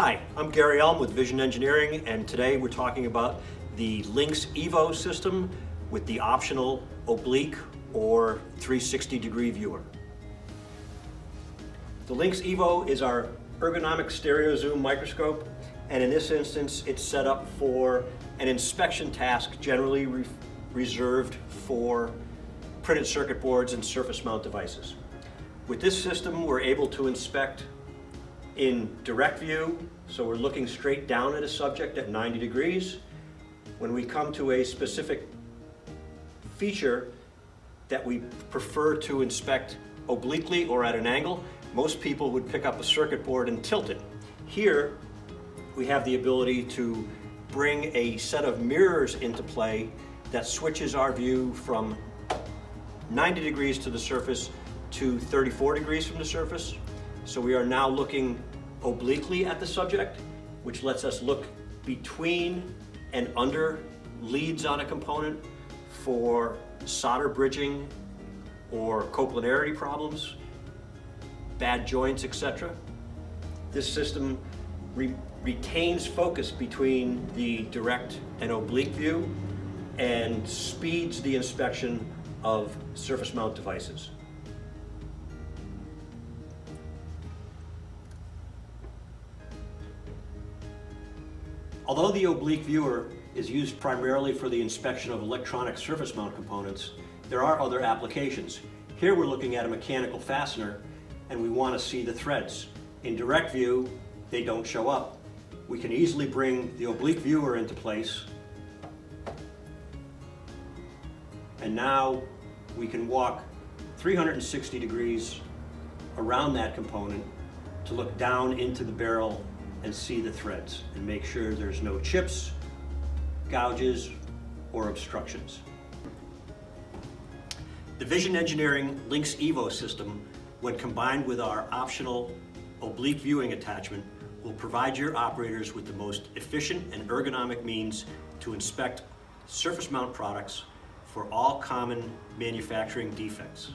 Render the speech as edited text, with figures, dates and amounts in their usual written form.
Hi, I'm Gary Elm with Vision Engineering, and today we're talking about the Lynx EVO system with the optional oblique or 360-degree viewer. The Lynx EVO is our ergonomic stereo zoom microscope, and in this instance it's set up for an inspection task generally reserved for printed circuit boards and surface mount devices. With this system we're able to inspect in direct view, so we're looking straight down at a subject at 90 degrees. When we come to a specific feature that we prefer to inspect obliquely or at an angle, most people would pick up a circuit board and tilt it. Here we have the ability to bring a set of mirrors into play that switches our view from 90 degrees to the surface to 34 degrees from the surface. So we are now looking obliquely at the subject, which lets us look between and under leads on a component for solder bridging or coplanarity problems, bad joints, etc. This system retains focus between the direct and oblique view and speeds the inspection of surface mount devices. Although the oblique viewer is used primarily for the inspection of electronic surface mount components, there are other applications. Here we're looking at a mechanical fastener and we want to see the threads. In direct view, they don't show up. We can easily bring the oblique viewer into place, and now we can walk 360 degrees around that component to look down into the barrel and see the threads and make sure there's no chips, gouges, or obstructions. The Vision Engineering Lynx EVO system, when combined with our optional oblique viewing attachment, will provide your operators with the most efficient and ergonomic means to inspect surface mount products for all common manufacturing defects.